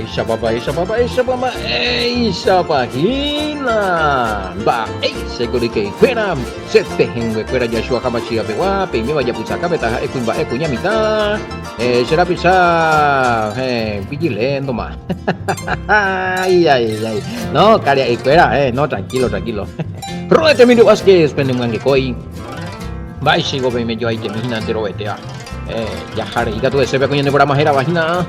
Isapapahina. Ba, seguro que fuera, se tejen, fuera Yashua Hamashia Bewa, Pime vaya Pusaka, Beta, Equimba, Ecuñamita, será pisa, vigilando más. Ay, ay, ay. No, caria, y fuera, no, tranquilo, tranquilo. Roete, mi Vázquez, pendeman que coi. Vai, sigo, me yo ahí te mina entero, vete, ya, Jare, y gato de sebe, coño, de por amajera, vagina.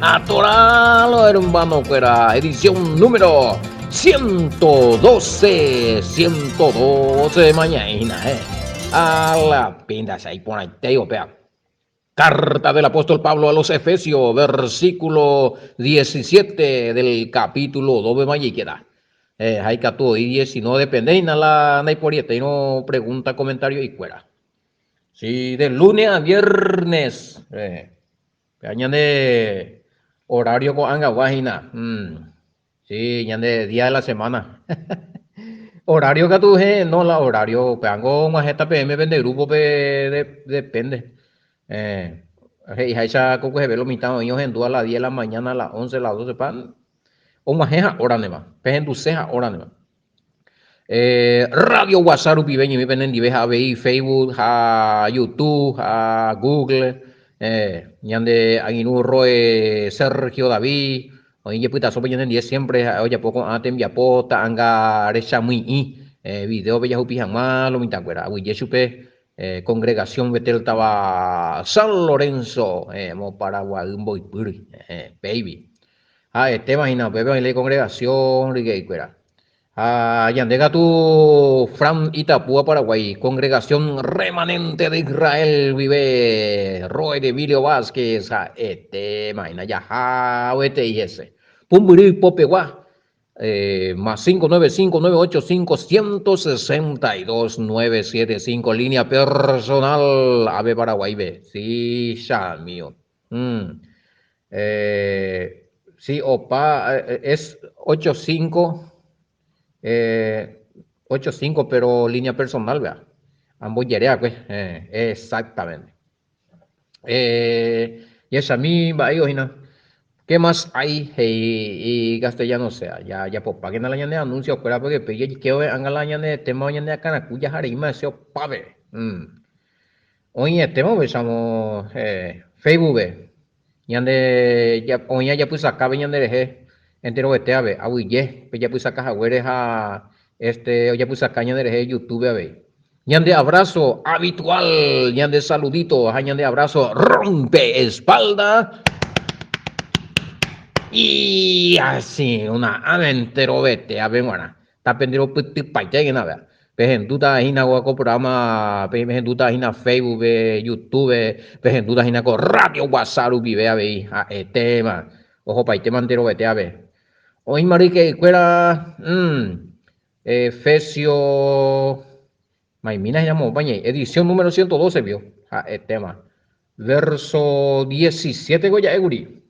Atoralo, hermano, fuera edición número 112 mañana, a la pinta, ahí por ahí, te digo, pea. Carta del apóstol Pablo a los Efesios, versículo 17 del capítulo 2 de Mayiquera. Hay que todo, y si no depende, y nada, no hay por y no pregunta, comentario y fuera. Sí, de lunes a viernes, añade horario con anga guajina. Sí, añade día de la semana. Horario que tú no la horario, peango más esta PM vende grupo depende. Y ahí ya coco se ve lo mitad ellos en a las 10 de la mañana, a las 11, a las 12 pan. O más hora nema, pejen tu ceja hora nema. Radio WhatsApp pibeño mi penen di a Facebook, a YouTube, a Google, ñande aginu roe Sergio David, oye puta sopa ñande siempre oye poco atem ya pota anga recha muy video bella upi jamás lo mitad cuera, uy yesupe congregación betel taba San Lorenzo, mo Paraguay un boy puri, baby. Te imaginas, bebé, la congregación, rique cuera. Yandega tu Fran Itapúa, Paraguay, congregación remanente de Israel, vive Roy de Emilio Vázquez, maina ya, y ese. Pumburi Popegua, más 595-985-162-975, línea personal, Ave Paraguay, ve. Sí, ya mío. Sí, opa, es 85. 85, pero línea personal, vea. Ambos yerea, pues. Exactamente. Y esa misma, ahí, ojina. ¿Qué más hay? Y castellano sea, ya, pues, para que no le añade anuncios, fuera porque pegue que hagan la añade tema añade a canacuya jarima, ese pave. Oye, tema, besamos, Facebook, ve. Yande, ya, oye, ya pues acá ven yande deje, entero este a ver, ahuye, pues ya pues acá jagüeres a, ya pues acá yande deje YouTube a ver. Yande abrazo habitual, yande saludito, yande abrazo, rompe espalda. Y así, una entero vete, a ver, bueno, está pendiente pues paite que nada. Pejen duda hina ko programa, pejen duda hina Facebook, YouTube, pejen duda hina ko radio WhatsApp vive a ver, tema. Ojo paite mantero vete a ver. Hoy marique cuera Efesio Maimina llamó bañe, edición número 112 vio, tema. Verso 17 goya eguri.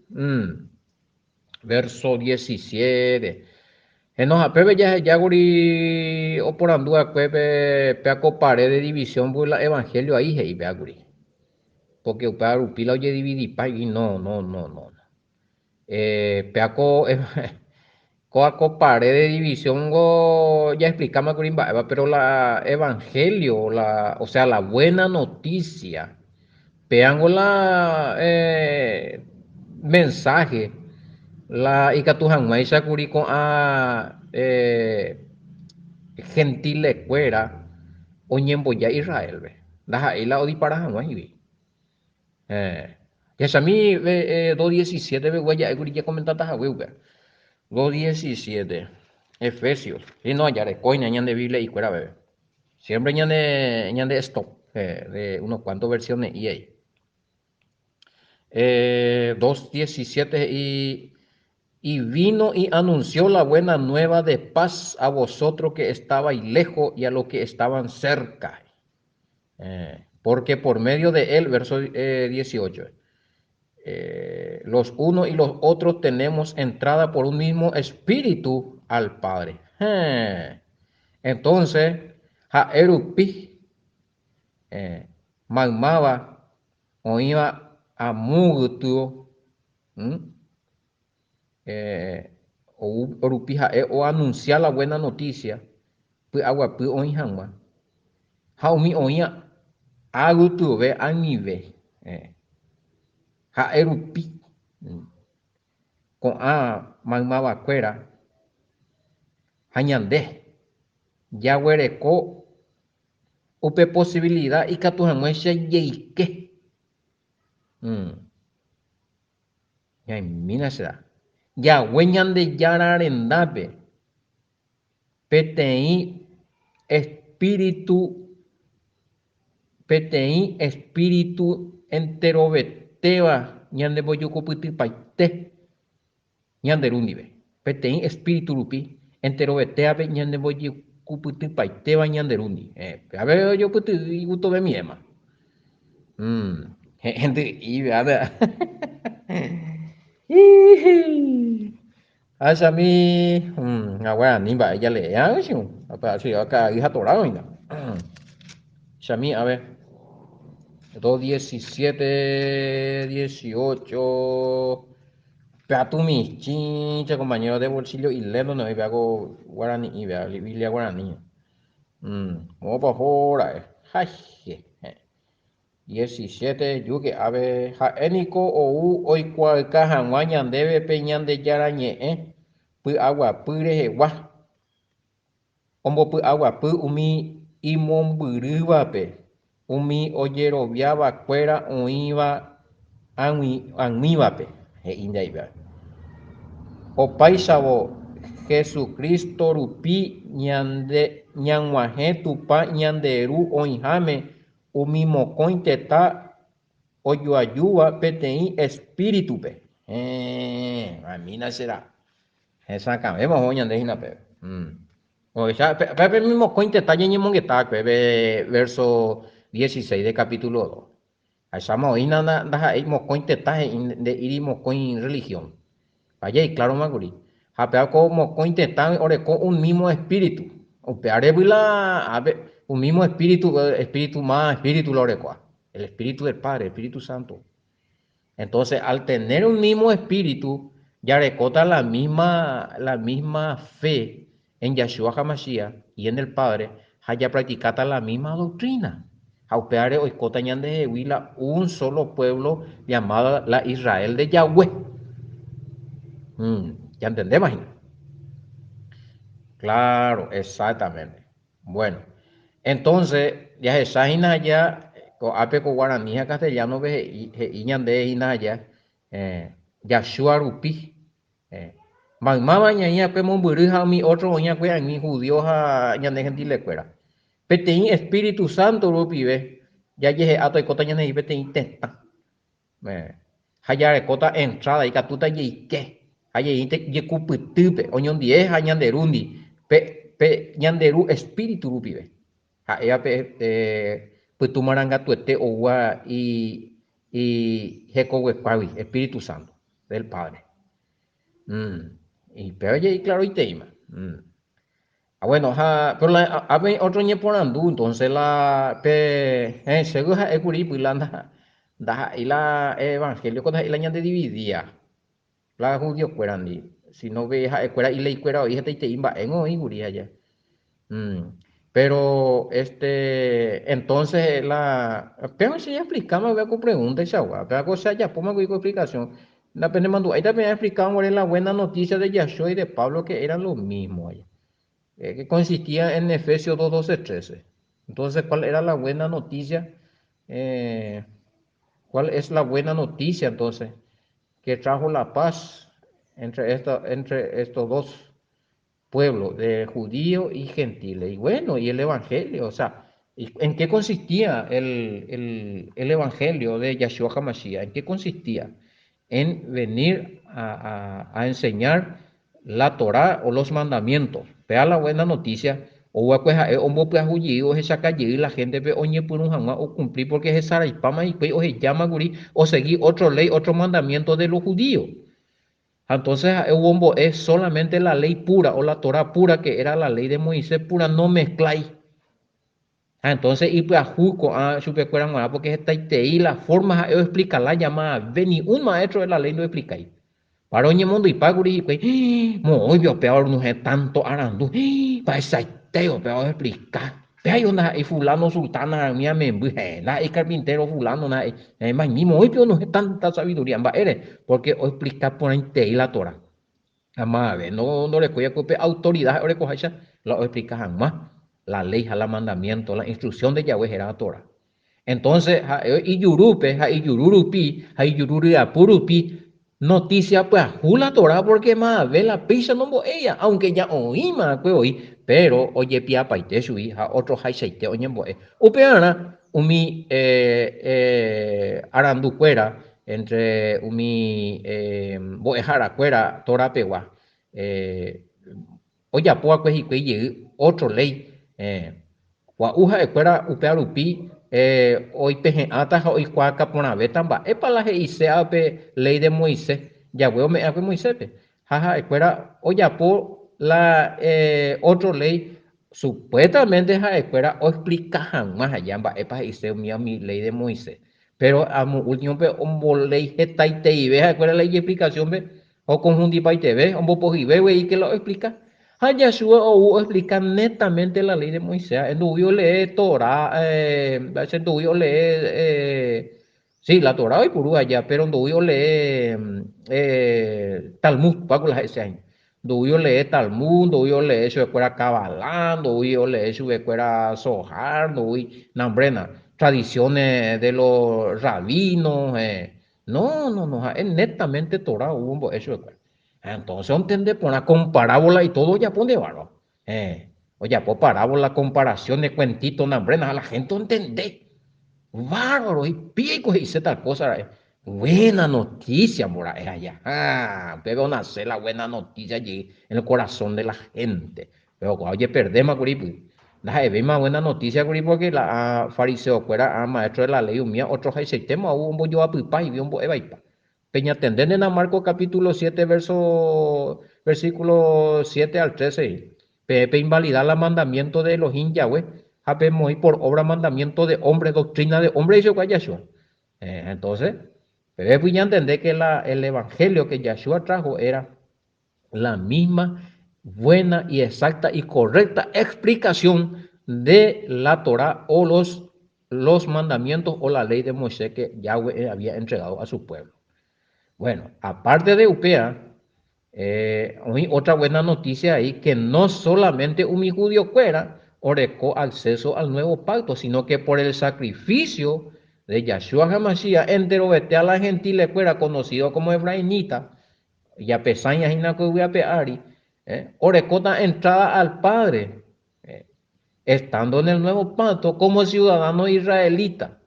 Verso 17. Nos apebe ya guri o por andúa cueve peaco pared de división por la evangelio ahí y vea guri. Porque para upila oye dividir y no. Peaco coaco pared de división go ya explicamos guri pero la evangelio, o sea, la buena noticia. Peango la mensaje la ikatuhan maisha kuri con a gentile cuera oñembo ya Israel ve daja ila odi para hamai vi ya sami 2:17 ve guaya kuri ya comentata ha we 2:17 Efesios y no ya de coina ñan de Biblia y cuera ve siempre ñan de stop de unos cuantos versiones y ahí 2:17 y vino y anunció la buena nueva de paz a vosotros que estabais lejos y a los que estaban cerca. Porque por medio de él, verso 18, los unos y los otros tenemos entrada por un mismo espíritu al Padre. Entonces, Jaerupi, Magmaba, oía amugutu orupi ha'e o anunciar la buena noticia py'aguapy oĩ hag̃ua ha umi oĩ agutuve anive ha'e rupi ko'ã maymavakuéra ha ñande jaguereko upe posibilidad ikatu hag̃uáicha jeike ñaimína che jague Ñandejára rendápe peteĩ espíritu enterovetéva ñandembojukupytypaite ñanderu ndive peteĩ espíritu rupi enterovetévape ñandembojukupytypaitéva ñanderundi ave ojopytyvĩ gutovemiéma he'ẽndy'ive Áchami Guarani mba'e jale'ẽ'ãchiu ka'aguy ha torãoina chami a ver 2:17, 18 peatumichĩ compañero de bolsillo ilendo no peako Guarani vea Biblia Guarani mopa hóra'e jaje 17 júke ave ha'éniko ou oikuaaka hag̃ua ñandéve Ñandejára ñe'ẽ py'aguapy rehegua ombopy'aguapy umi imombyrývape umi ojeroviavakuéra oĩva ag̃uívape he'ínteipe opaichavo Jesucristo rupi ñag̃uahẽ Tupã ñanderu oĩháme umi mokõi tetã ojoajúva peteĩ espíritupe amina cherá hesakãvéma oho ñandehína pépe pépe mokõi tetã ñeñemongetákue verso 16 de capítulo 2 aicháma oĩna ndaha'éi mokõi tetã he'i nde'íri mokõi religión ajai claromakuri ha peako mokõi tetãme oreko un mismo espíritu upe arevýi un mismo espíritu lo orekua el espíritu del Padre, el Espíritu Santo. Entonces, al tener un mismo espíritu, ya recota la misma fe en Yahshua HaMashiach y en el Padre, ya practicata la misma doctrina. Aupeare oikota ñandehegui un solo pueblo llamado la Israel de Yahweh. ¿Ya entendemos? Claro, exactamente. Bueno, entonces, ya se sabe ya apeko guaraní castellano he'i ñandehína ya Yahshua rupi maymáva ñaíape mombyry ha umi otro oñakue ag̃ui judío ha ñande gentilekuéra peteĩ Espíritu Santo rupive jajehe'a toikóta ñandehegui peteĩ tetã ha jarekóta entrada ikatúta jeike ha jeínte jekupytýpe oñondie ha ñanderúndi pe ñanderu espíritu rupive ha'évape pytumarangatuete oua hekoguekuágui Espíritu Santo del Padre. Y pero ya claro iteima. Bueno, pero hay otro ñeporandú, entonces según ha'ékuri pylanda y la evangelio con la ñande dividía la judío cuerandi si no ve ha'ékuéra ileikuéra oĩ hetaitei mba'e oĩkuri aja. Pero entonces pero si ya explicamos vea con pregunta y chagua, vea cosa ya pongo con explicación. La pena mandó, ahí también explicamos la buena noticia de Yahshua y de Pablo que eran lo mismo allá, que consistía en Efesios 2, 12, 13. Entonces, ¿cuál era la buena noticia? ¿Cuál es la buena noticia entonces? Que trajo la paz entre estos dos pueblo de judíos y gentiles. Y bueno, y el evangelio, o sea, ¿en qué consistía el evangelio de Yahshua HaMashiach? ¿En qué consistía? En venir a enseñar la Torá o los mandamientos. Vea la buena noticia. O la gente ve oñe por un jamás o cumplir porque es saraipama y o se llama guri o seguir otra ley, otro mandamiento de los judíos. Entonces, es solamente la ley pura o la Torah pura, que era la ley de Moisés pura, no mezcláis. Entonces, y pues a Juco, a Chupecuera, porque está y la forma de explicar la llamada, vení un maestro de la ley lo explica ahí. Para oye mundo y paguri, pues, muy bien, peor no es tanto arando, para esa teo, peor explicar. Pero na y fulano sultana mía me na y carpintero fulano na más ni muy bien no es tanta sabiduría, va eres, porque o explicar por ahí te y la Torah. Jamás, a ver, no le cuida que autoridad, ahora coja lo explica jamás. La ley, la mandamiento, la instrucción de Yahweh era la Torah. Entonces, y yurupe, y yururupi, y yururiapurupi, noticia pues jula Torah porque más ve la pizza no bo ella, aunque ya oí más pues oí, pero oye pia paite su hija, otro hay seite oye bo upeana, umi aranducuera, entre umi boejara cuera Torah pegua, eh, oye apoa pues y otro ley, wa uja escuela upea rupi hoy peje ata hoy cuaca por una tamba es para la sea pe ley de Moisés ya veo me hace Moisés pe jaja escuela oye por la otro ley supuestamente ja escuela o explicajan más allá va es para mi ley de Moisés pero a último pe un ley está y te y ve escuela ley y explicación ve o conjunto y te ve un poco y ve y que lo explica Yeshua o explica netamente la ley de Moisés. En tu lee Torah, en tu lee, sí, la Torah y purú allá, pero en tu lee Talmud, Paco las ese año. Tu lee Talmud, tu lee eso de fuera Kabbalah, tu lee eso de fuera Zohar, tu Nambrena, tradiciones de los rabinos. No, es netamente Torah, hubo eso de fuera. Entonces, ¿entiende? Por una comparábola y todo ya pone barro. Oye, por parábola, comparación de cuentitos, nambrenas, a la gente entiende. Bárbaro, y pico, y dice tal cosa. Buena noticia, mora, es allá. Pero nace la buena noticia allí en el corazón de la gente. Pero, oye, perdemos, guripo. Deja de ver más buena noticia, guripo, porque la fariseo fuera maestro de la ley, un mía, otro hay sistema, hubo un bollo a pipa y un bollo a Peña Tendén en Marcos capítulo 7, versículo 7 al 13. Pepe invalidar el mandamiento de los Yahweh. Jape muy por obra mandamiento de hombre, doctrina de hombre y se Yahshua. Entonces, Pepe puña entender que el evangelio que Yahshua trajo era la misma buena y exacta y correcta explicación de la Torah o los mandamientos o la ley de Moisés que Yahweh había entregado a su pueblo. Bueno, aparte de UPEA, hay otra buena noticia ahí, que no solamente un judío fuera orecó acceso al nuevo pacto, sino que por el sacrificio de Yahshua HaMashiach, entero vete a la gentile fuera conocido como Efraimita, y a pesañas y peari, orecó la entrada al Padre, estando en el nuevo pacto como ciudadano israelita.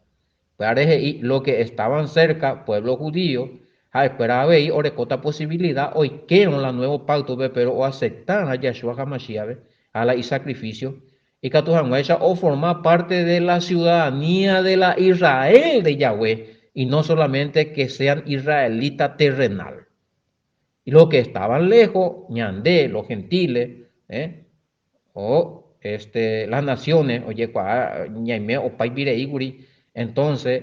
Parece y lo que estaban cerca, pueblo judío, esperaba y orecota posibilidad, hoy que en la nuevo pacto, pero o aceptar a Yahshua HaMashiach, a la y sacrificio, y que tu o formar parte de la ciudadanía de la Israel de Yahweh, y no solamente que sean israelitas terrenal. Y los que estaban lejos, ñandé, los gentiles, o las naciones, oye, ñaime o iguri, entonces,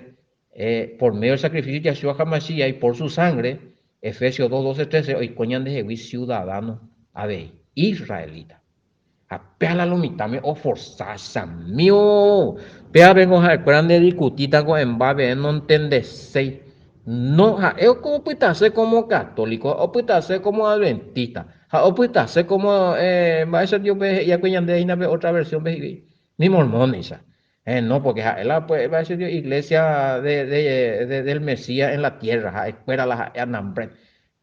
por medio del sacrificio de Yahshua HaMashiach y por su sangre, Efesios 2, 12, 13, hoy coñan de Jehová ciudadanos, a ver, israelita. Apela lo mitame o forzasa mío. Pea vengo a recuerdan de discutita con embabe, no entendese. No, yo como puede ser como católico, o puede ser como adventista, o puede ser como, va a ser yo ya que de otra versión, ni mormonisa. No, porque él pues, va a ser iglesia del Mesías en la tierra, espera la anambre.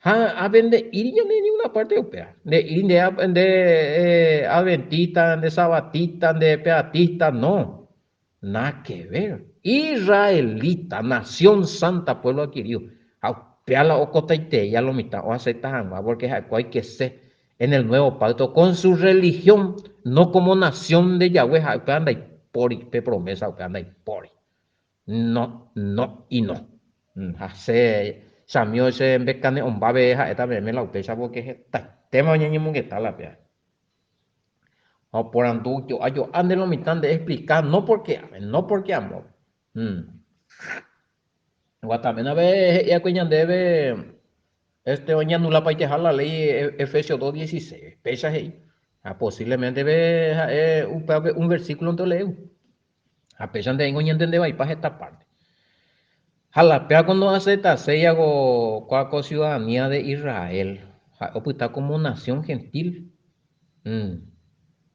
Haben de ir ya de ninguna parte europea, de ir de adventistas, de sabatistas, de peatistas, no, nada que ver. Israelita, nación santa, pueblo adquirido. Aupeala o cotaite, ya lo mitad, o aceptan, porque hay que ser en el nuevo pacto con su religión, no como nación de Yahweh, anda y pori, pe promesa, anda y pori. No y no. Hace Samio ese en becane on babe esta me la upesa porque está tema ñañi mun que está la pea. O por andu yo ande lo mitad de explicar, no porque amor. Guatamena ve ya que debe oña nula para dejar la ley Efesios 2:16. Pecha ahí. Posiblemente ve un versículo en leo. A pesar de que entender va para esta parte. Jalapea cuando acepta se hago cuaco ciudadanía de Israel. O pues está como nación gentil.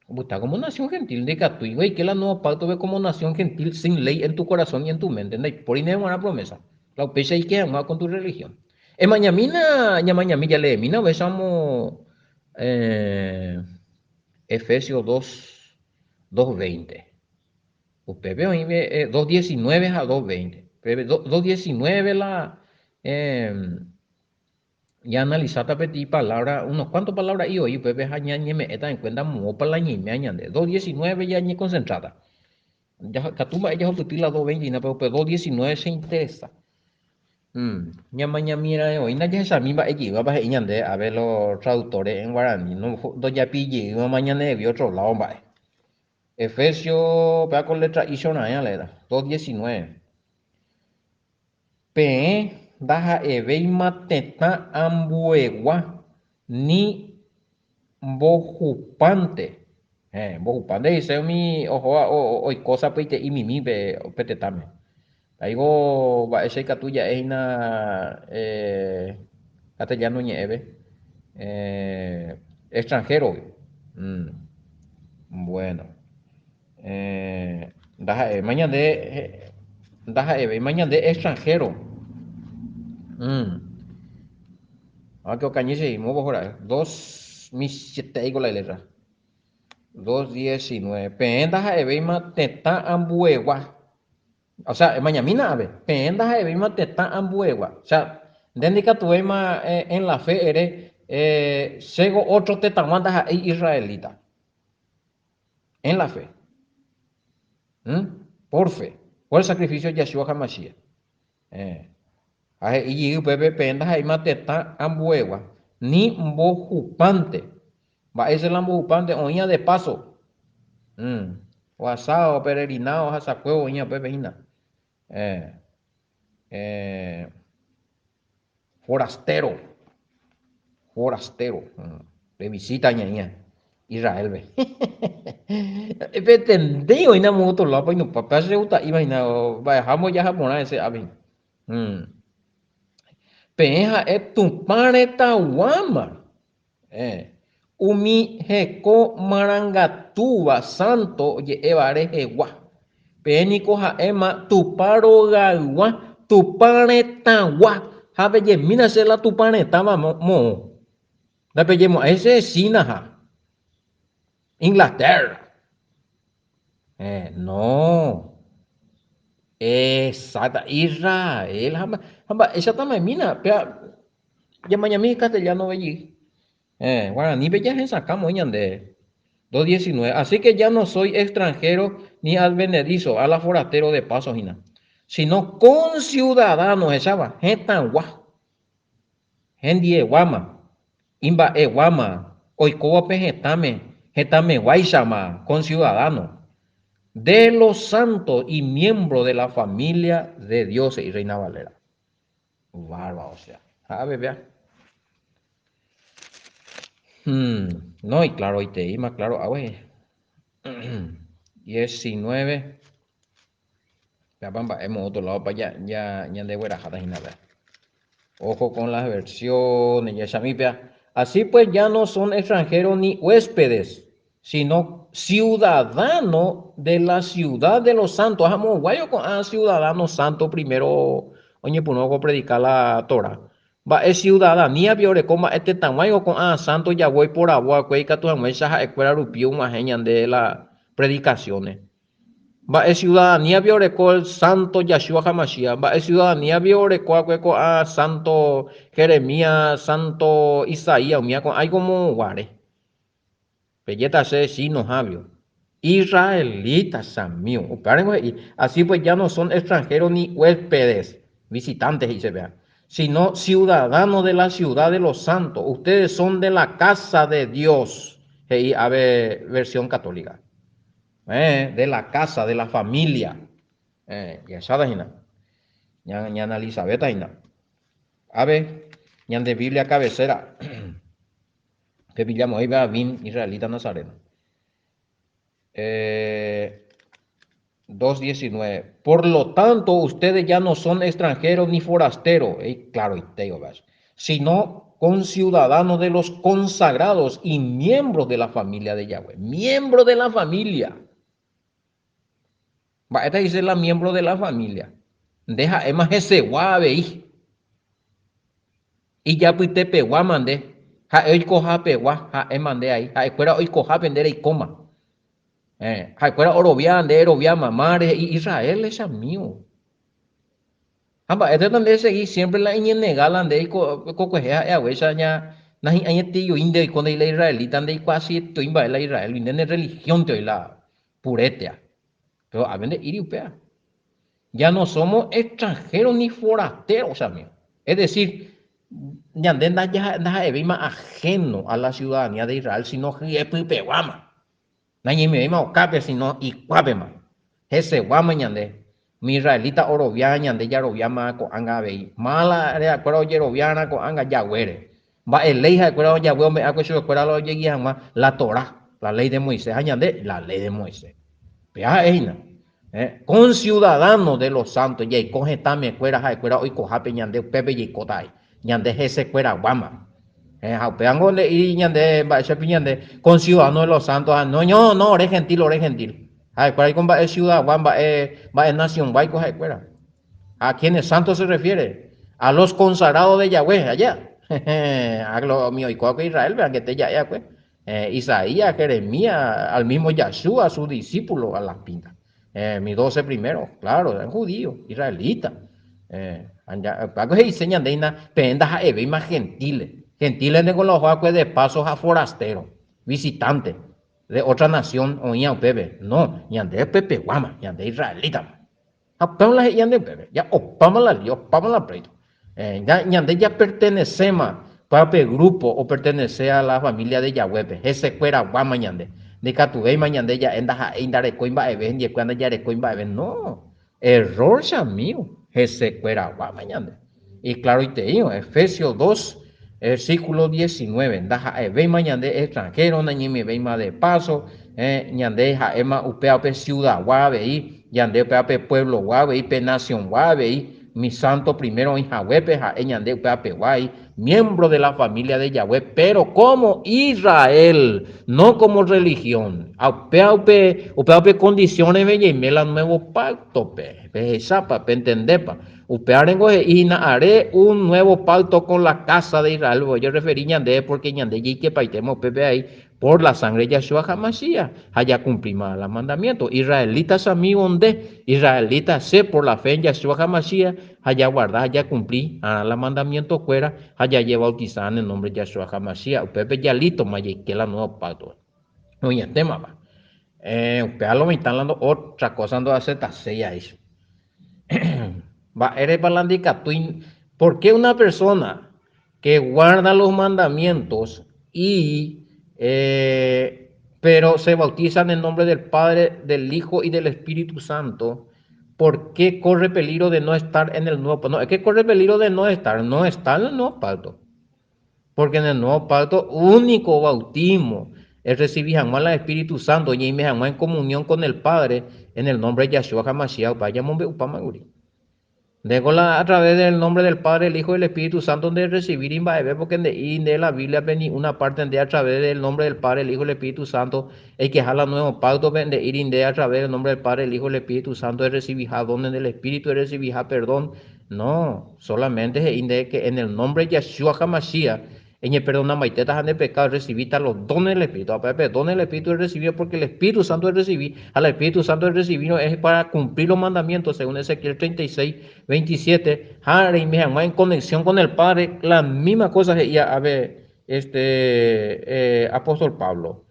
Pues está como nación gentil de Catuigo y que la nueva pacto ve como nación gentil sin ley en tu corazón y en tu mente. Por ahí no es una promesa. La pecha y que ama con tu religión. Mañamina, ya le mina, besamos Efesios 2:20. Pepe, 2:19 a 2:20. Pepe, 2:19 ya analizata peti palabra, unos cuantos palabras y hoy Pepe jañañe me está en cuenta mo para la ñime añade. 2:19 ya ñe concentrada. Ya catuma ella la 2:20 pero 2:19 se interesa. Ñama mira hoy na ya esa misma ella va a ñande a ver los traductores en guaraní, no do ya pille, mañana de otro lado, va. Efesios, vea con letra I ya le da, 2:19. Pe daja eveima teta ambuegua ni bojupante. Bojupante dice mi ojo o cosa peite y mimi be petetame. Aigo va ese catuya eina castellano ñeve. Extranjero. Mm, bueno. Mañana de extranjero. Que ocañice y muevo ahora. 2:7 digo la letra. 2:19. Pendaja de veima teta ambuegua. O sea, mañana ave. Pendaja de veima teta ambuegua. O sea, dentro tu ema en la fe eres sego otro tetamandaja israelita. En la fe. Por fe. Por el sacrificio de Yeshua HaMashiach. Y pepe penda hay mateta ambuegua. Ni mbojupante. Va ese la mbojupante oña de paso. O asado, peregrinado, hasacuevo, oña pepe hina. Forastero. Forastero. De visita ñaña. Israel ve. Entendido y nada otro lado, pues no papá se gusta imagina, bajamos ya japonés ese abin. Peja es tu planeta guama. Umi heko marangatuba santo ye evare hewa. Peniko ha ema tu paro gawa tu planeta gua. Habe ye mina se la tu planeta mo. Da peyemo ese es Sinaha. Inglaterra. No. Exacto. Israel. Esa también mina. Ya mañana mi castellano allí. Guaraní ya se sacamos de 2:19. Así que ya no soy extranjero ni advenedizo, a la forastero de paso, sino con ciudadanos, echaba, gua, gente guama, imba guama, oikoa getame guaishama, con ciudadanos de los santos y miembros de la familia de Dios y Reina Valera. Bárbaro, o sea, a ver, vea. No, y claro, y te ima, claro, güey. 19. Ya vamos, hemos otro lado para allá, ya de Guerajata y nada. Ojo con las versiones, ya Shamipia. Así pues ya no son extranjeros ni huéspedes, sino ciudadanos de la ciudad de los santos. Ajamos, guayo con ciudadanos santos primero, oye, pues no predicar la Torah. Va es ciudadanía biore como este tamaño con santo ya voy por agua cueca tu amuesa escuela rupio más de las predicaciones. Va es ciudadanía biore con santo Yeshua HaMashiach. Va es ciudadanía biore con santo Jeremías, santo Isaías, mía con hay como guare. Pelleta se sí no habio. Israelitas mío. Así pues ya no son extranjeros ni huéspedes, visitantes y se vean, sino ciudadanos de la ciudad de los santos. Ustedes son de la casa de Dios. y ave versión católica. De la casa, de la familia. Ya sabes, ya Elizabeth, ave, ya de Biblia cabecera. Que pillamos ahí, va bien israelita nazareno. 2:19. Por lo tanto, ustedes ya no son extranjeros ni forasteros, claro, y te digo, sino conciudadanos de los consagrados y miembros de la familia de Yahweh. Miembros de la familia. Esta dice la miembro de la familia. Deja, es más ese guave, y ya pues te pegua mandé. Ja, hoy coja pegua, ja, mandé ahí. Ja, escuela hoy coja vender y coma. Jacuera Orobián, de Orobián, Mamares, y Israel es mío. Amba, este donde seguí siempre la iñenegala de cocojea, huesa ya, nahi añetillo inde con la israelita, de casi to imba la Israel, inde religión te la puretea. Pero a ver, irupea. Ya no somos extranjeros ni forasteros, amigos. Es decir, ya no más ajeno a la ciudadanía de Israel, sino que es peguama. Nañi me ima okape sino ikuapema. Ese guama ñande. Mi israelita orobia ñande yarobiama ko anga vei. Mala de acuerdo yerobiana ko anga yaguere. Va el ley de acuerdo yahweh me acuerdo acuerdo lo lleguiama la Torah, la ley de Moisés, añade la ley de Moisés. Vea eina. Con ciudadanos de los santos, y coge también cuera, hoy cojape ñande pepe y cotai. Ñande ese cuera guama. Peango le y ñande con ciudadano de los santos, no, ore gentil, ore gentil. Ay, por ahí con va ciudad, va nación, va y coge fuera. ¿A quiénes santos se refiere? A los consagrados de Yahweh, allá. A lo mío y que Israel, vean que te ya, pues. Isaías, Jeremías, al mismo Yahshua, a su discípulo, a las pintas. Mis 12 primeros, claro, eran judíos, israelitas. Pago se diseñan de una pendas a eve más gentiles. Gentiles de con los juegos de pasos a forasteros, visitantes de otra nación o ya bebé. No, ya de pepe guama, ya de israelita. Apamos la ya de bebé, ya opamos la pleito. Ya de ya pertenecemos para el grupo o pertenecer a la familia de Yahweh. Ese fuera guama ñande. De Catubey mañande ya enda indare coimba even y cuando ya de coimba even. No, error ya mío. Ese fuera guama ñande. Y claro, y te digo, Efesios 2, versículo 19. Daja ve mañande extranjero, nañime veima de paso, ñande ja ema upeape ciudad guave y ñande upeape pueblo guave y pe nación guave y mi santo primero en Jahuepe, ja ñande upeape guay, miembro de la familia de Yahweh, pero como Israel, no como religión. Upeape condiciones veime la nuevo pacto, pe esa pa entender pa. Upearengo y haré un nuevo pacto con la casa de Israel. Yo referí ñande porque ñande y que paitemos pepe ahí por la sangre de Yahshua HaMashiach. Haya cumplimos los mandamientos. Israelitas a mí donde israelitas sé por la fe en Yahshua HaMashiach. Haya guardar, haya cumplir a los mandamientos fuera. Haya llevado bautizar en el nombre de Yahshua HaMashiach. Pepe ya listo, maye que la nueva pacto. Oye, tema va. Ustedes lo me están dando otra cosa, no hace tasea eso. Va, eres balandica, ¿por qué una persona que guarda los mandamientos y pero se bautiza en el nombre del Padre, del Hijo y del Espíritu Santo, por qué corre peligro de no estar en el nuevo pacto? No, es que corre peligro de no estar en el nuevo pacto. Porque en el nuevo pacto, único bautismo es recibir jamás al Espíritu Santo y me jamás en comunión con el Padre en el nombre de Yahshua HaMashiach. Vaya, a través del nombre del Padre, el Hijo y el Espíritu Santo, donde recibir imbaebe, porque de la Biblia vení una parte de a través del nombre del Padre, el Hijo y el Espíritu Santo, el que jala nuevo pacto, de ir inde a través del nombre del Padre, el Hijo y el Espíritu Santo, de recibir don del Espíritu, de recibir perdón. No, solamente es inde que en el nombre de Yahshua HaMashiach, en el perdón a maitetas de pecado, recibir los dones del Espíritu. A dones del Espíritu es recibir porque el Espíritu Santo es recibir. Al Espíritu Santo es recibir es para cumplir los mandamientos, según Ezequiel 36, 27. En conexión con el Padre, la misma cosa que ya a ver, apóstol Pablo.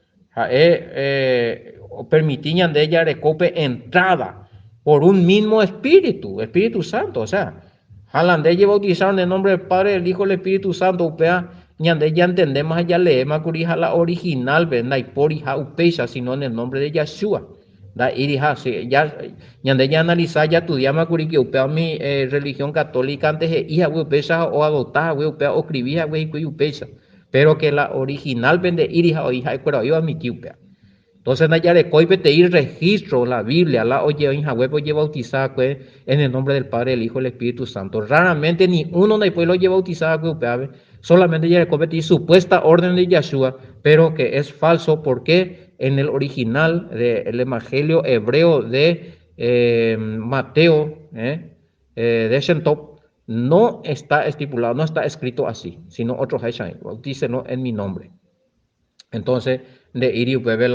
Permitían de ella recope entrada por un mismo Espíritu Santo, o sea. Jalan de ella bautizaron en el nombre del Padre, del Hijo y del Espíritu Santo, upea. ñande ya entendemos ya leemos curija la original, ¿verdad? Y por hija upecha, sino en el nombre de Yeshua. Da irija, sí, ya, ñande ya analizar ya estudiamos curi que upea mi religión católica antes de hija upecha o adoptar upea o escribía upecha. Pero que la original vende irija o hija, pero yo admití upea. Entonces, Nayare, te ir registro la Biblia, la oye, en Hawái, oye, bautizada, pues, en el nombre del Padre, el Hijo y el Espíritu Santo. Raramente ni uno de lo oye bautizada, pues, solamente ya te supuesta orden de Yeshua, pero que es falso porque en el original del Evangelio hebreo de Mateo, de Shentop, no está estipulado, no está escrito así, sino otro Haishai, bautícenlo en mi nombre. Entonces, de ir y bebe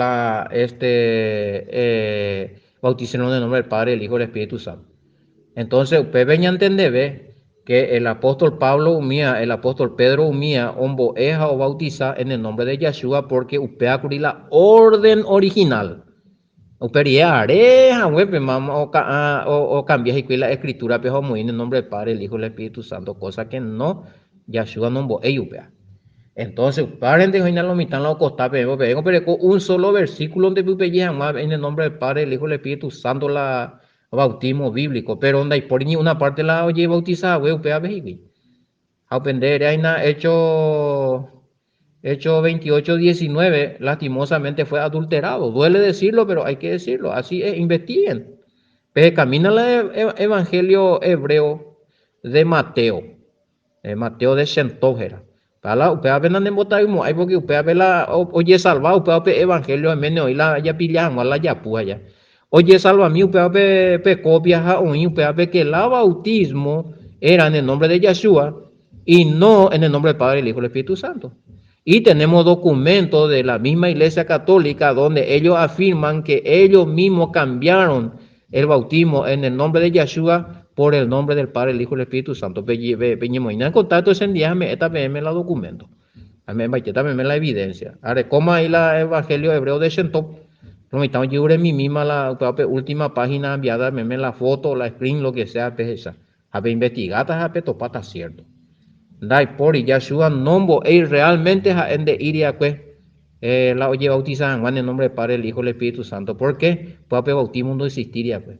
bautícenlo en el nombre del Padre, el Hijo y el Espíritu Santo. Entonces, usted venía a entender que el apóstol Pablo humía, el apóstol Pedro humía, ombo eja o bautiza en el nombre de Yeshua porque usted acudí la orden original. Usted areja, o cambias y la escritura, pero muy en el nombre del Padre, el Hijo y el Espíritu Santo, cosa que no, Yeshua no ombo eyupea. Entonces, paren de oír lo mitad la costa, pero un solo versículo donde en el nombre del Padre, el Hijo y el Espíritu Santo la bautismo bíblico, pero donde hay por ni una parte la oye bautizada, güey, upea vejibi. A aprender, hay hecho 28:19, lastimosamente fue adulterado. Duele decirlo, pero hay que decirlo. Así es, investiguen. Pero camina el evangelio hebreo de Mateo. Mateo de Shentojera. Para upea venan en botaimo, hay porque upea vela oye salva, upea pe evangelio en meneo y la ya pillamos la ya puya. Oye salva mi upea pe copia ja un upea pe que el bautismo era en el nombre de Yeshua y no en el nombre del Padre, el Hijo y el Espíritu Santo. Y tenemos documentos de la misma Iglesia Católica donde ellos afirman que ellos mismos cambiaron el bautismo en el nombre de Yeshua por el nombre del Padre, el Hijo y el Espíritu Santo. Peñemos en contacto ese día, esta me la documento. También me la evidencia. Ahora, como ahí la Evangelio hebreo de Shentop, no estamos yo en mi misma la última página enviada, me la foto, la screen, lo que sea, esa. A ver, investigata, a ver, topata cierto. Dai por y Yeshua nombo, realmente en de iria que la oye bautizan en el nombre del Padre, el Hijo y el Espíritu Santo. ¿Por qué? Pues el bautismo no existiría, pues.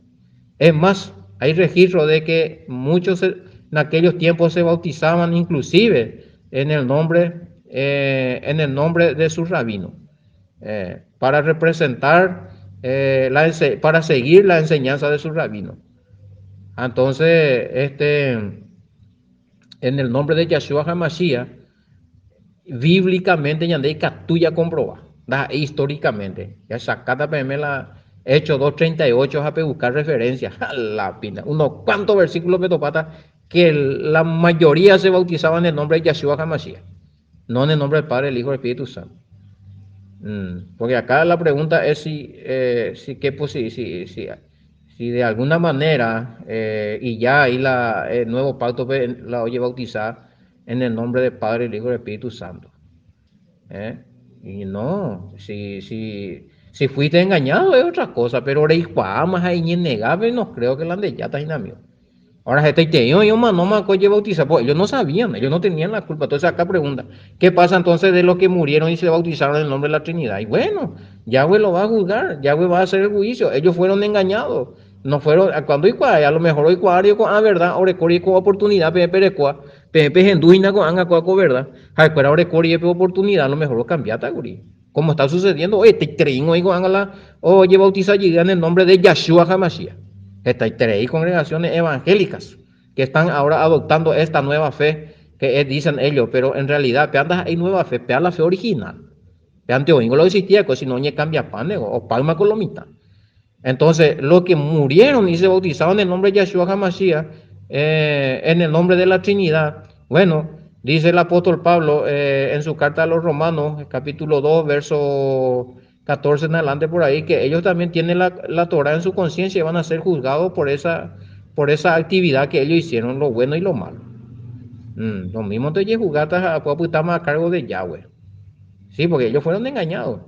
Es más, hay registro de que muchos en aquellos tiempos se bautizaban inclusive en el nombre de su rabino, para representar, para seguir la enseñanza de su rabino. Entonces, en el nombre de Yeshua HaMashiach, bíblicamente ya de tuya comproba, históricamente. Ya sacata la Hechos 2:38 a buscar referencias a la pina. Unos cuantos versículos me topata que la mayoría se bautizaban en el nombre de Yeshua HaMashiach, no en el nombre del Padre, el Hijo y el Espíritu Santo. Porque acá la pregunta es si de alguna manera, y ya ahí el nuevo pacto la oye bautizar en el nombre del Padre, el Hijo y el Espíritu Santo. Y no, si fuiste engañado es otra cosa, pero ahora más ahí ni innegable, no creo que la de ya está inamio. Ahora este yo no me acuerdo bautizar, pues ellos no sabían, ellos no tenían la culpa. Entonces acá pregunta, ¿qué pasa entonces de los que murieron y se bautizaron en el nombre de la Trinidad? Y bueno, Yahweh lo va a juzgar, Yahweh va a hacer el juicio, ellos fueron engañados, no fueron, cuando a lo mejor hoy cuadro con verdad, ahora corrí con oportunidad, pepe genduina con anga con verdad, ahora corrí con oportunidad, a lo mejor lo cambiata, guri. Como está sucediendo, oye, te trein hoy con anga oye, bautiza en el nombre de Yeshua HaMashiach. Estas tres congregaciones evangélicas que están ahora adoptando esta nueva fe que dicen ellos, pero en realidad hay nueva fe, la fe original. Antes hoy no lo existía, pues si no ni cambia pan o palma con lo mitad. Entonces, los que murieron y se bautizaron en el nombre de Yeshua HaMashiach, en el nombre de la Trinidad, bueno, dice el apóstol Pablo en su carta a los Romanos, capítulo 2, verso 14 en adelante por ahí, que ellos también tienen la Torah en su conciencia y van a ser juzgados por esa actividad que ellos hicieron, lo bueno y lo malo. Lo mismo entonces jugatas a cargo de Yahweh. Sí, porque ellos fueron engañados.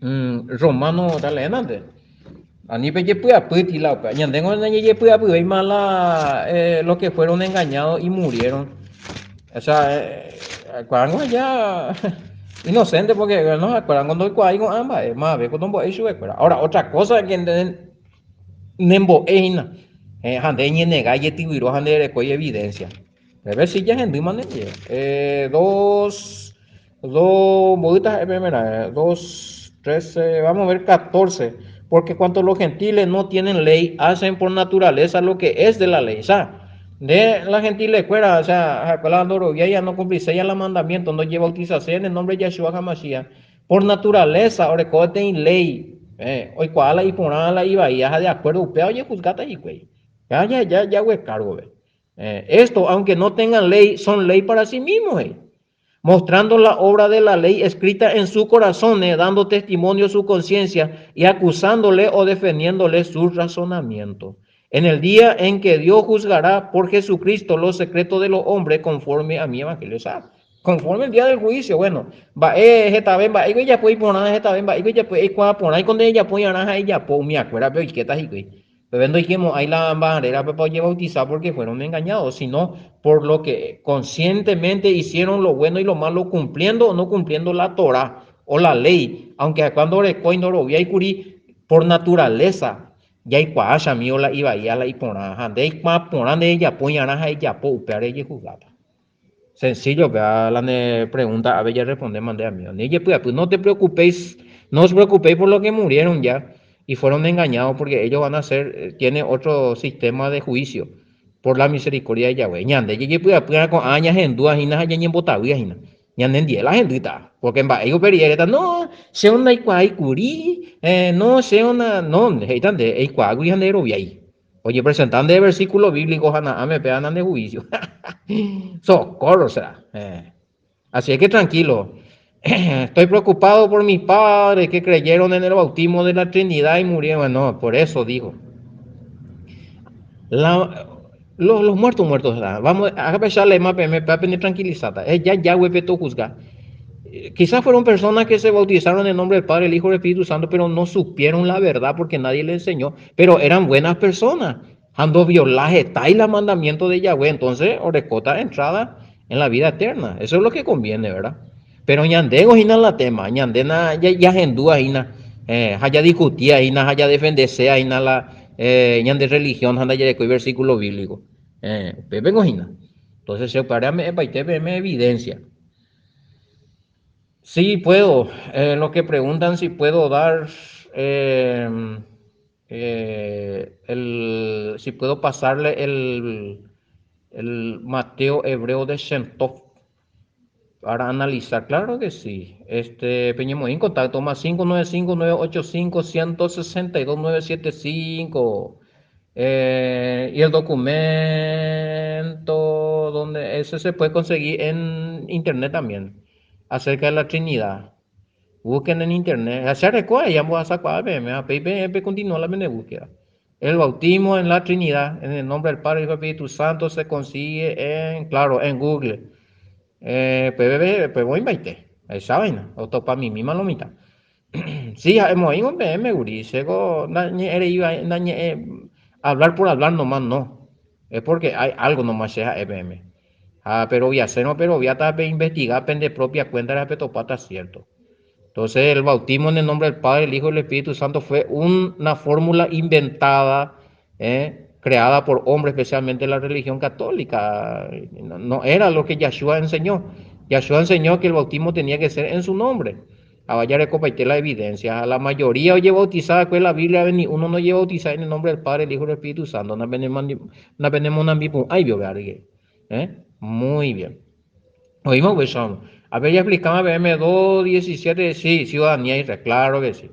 Romano, dale adelante. Ani pe yepuya puti la pa ñandengo na yepuya pu mala los que fueron engañados y murieron. O sea, cuando ya inocente porque no acuerdan cuando hay con ambas es más ve cuando hay su ahora otra cosa que nembo eina hande ni nega y tibiro hande recoge evidencia debe si ya gente mande dos bolitas primera dos 13 vamos a ver 14 porque cuanto los gentiles no tienen ley hacen por naturaleza lo que es de la ley, ¿sabes? De la gentile fuera, o sea, ya no cumplirse ya el mandamiento, no lleva bautización en el nombre de Yeshua HaMashiach. Por naturaleza, ahora cote en ley, hoy cuala y ponala y vaya de acuerdo, oye, juzgata y güey. Ya, güey, cargo, güey. Esto, aunque no tengan ley, son ley para sí mismos, güey. Mostrando la obra de la ley escrita en su corazón, dando testimonio a su conciencia y acusándole o defendiéndole su razonamiento. En el día en que Dios juzgará por Jesucristo los secretos de los hombres conforme a mi evangelio. ¿Sabes? Conforme el día del juicio, bueno, va esta vez va ella puede poner esta vez va ella puede poner con ella puede ganar ella pues me acuerdo pero qué tal y pero no dijimos ahí la bandera para bautizar porque fueron engañados, sino por lo que conscientemente hicieron lo bueno y lo malo cumpliendo o no cumpliendo la Torah o la ley, aunque cuando recoy no lo vi curí por naturaleza ya hay cuasha mío la iba a la y poner de poner de ella puede ganar ella pues pero ella jugaba. Sencillo, vea la pregunta, a ver, ya responde, mandé a mí. Pues no te preocupéis, no os preocupéis por lo que murieron ya y fueron engañados porque ellos van a ser, tiene otro sistema de juicio por la misericordia de Yahweh. Ñande, pues con añas en dudas y nada, ya en botavía y nada. Ñande en día la gente está, porque en ellos periere no, se una igual curí, no se una, no, heitan de igual curí andero vi ahí. Oye, presentan de versículos bíblicos, me pegan de juicio. Socorro será. Así es que tranquilo. Estoy preocupado por mis padres que creyeron en el bautismo de la Trinidad y murieron. No, por eso digo. Los muertos, ¿verdad? Vamos a pensarle más, me va a pedir tranquilizada. Ya, güey, tú juzgar. Quizás fueron personas que se bautizaron en el nombre del Padre, el Hijo y el Espíritu Santo, pero no supieron la verdad porque nadie les enseñó. Pero eran buenas personas. Ando violaje, tal la mandamiento de Yahweh. Entonces, orecota entrada en la vida eterna. Eso es lo que conviene, ¿verdad? Pero ñandego hina la tema, ñandena ya hendúa hina, haya discutía hina, haya defenderse hina la ñande religión, handa ya de versículo bíblico. Vengo hina. Entonces, se para me evidencia. Sí, puedo. Lo que preguntan si puedo dar, si puedo pasarle el Mateo hebreo de Shentov para analizar. Claro que sí. Peñemos en contacto más 595-985-162-975. Y el documento donde ese se puede conseguir en internet también acerca de la Trinidad. Busquen en internet. Se recoge, ya vamos a sacar, continúa la búsqueda. El bautismo en la Trinidad, en el nombre del Padre y del Espíritu Santo, se consigue claro, en Google. Pues voy a invitar. Esa vaina, o topa mi misma lomita. Sí, hemos ido me guri, hablar por hablar nomás no. Es porque hay algo nomás sea EPM. Pero voy a hacer, no, pero voy a investigar de propia cuenta de Petopata, cierto. Entonces, el bautismo en el nombre del Padre, el Hijo y el Espíritu Santo fue una fórmula inventada, creada por hombres, especialmente en la religión católica. No era lo que Yeshua enseñó. Yeshua enseñó que el bautismo tenía que ser en su nombre. A vaya recopaité la evidencia. La mayoría oye bautizada con la Biblia, uno no lleva bautizada en el nombre del Padre, el Hijo y el Espíritu Santo. Muy bien. Oímos, pues, a ver, ya explicaba BM 2:17, sí, ciudadanía y claro que sí.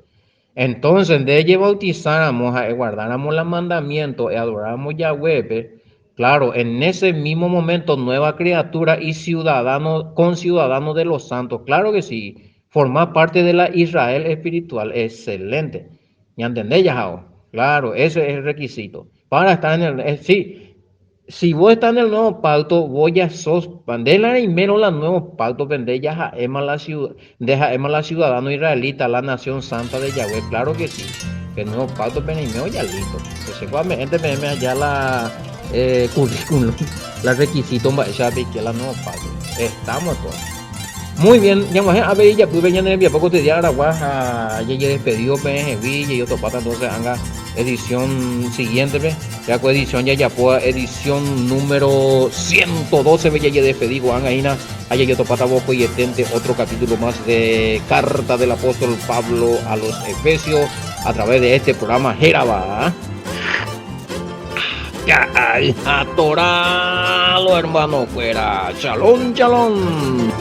Entonces, de ella bautizáramos, guardáramos los mandamientos y adoráramos Yahweh, claro, en ese mismo momento, nueva criatura y ciudadano, conciudadano de los santos, claro que sí, formar parte de la Israel espiritual, excelente. ¿Ya entendés, Yahao? Claro, ese es el requisito. Para estar en el, sí. Si vos estás en el nuevo pacto, vos ya sos, bandela y menos la nuevo pacto, vende ya la ciudad, deja la ciudadano israelita, la nación santa de Yahweh, claro que sí, que el nuevo pacto venimeo ya listo. Entonces, cuando me allá la currículum, la requisito, ya ve que la nuevo pacto. Estamos todos. Muy bien, ya más a ver, ya pude venir en poco te di ahora ya despedido pues Villa y otro pata entonces haga edición siguiente pues ya con edición ya pues edición número 112 me ya despedido anga ina allá yo topata boco y etente otro capítulo más de Carta del Apóstol Pablo a los Efesios a través de este programa Jeraba. Ya atoralo hermano fuera, chalón chalón.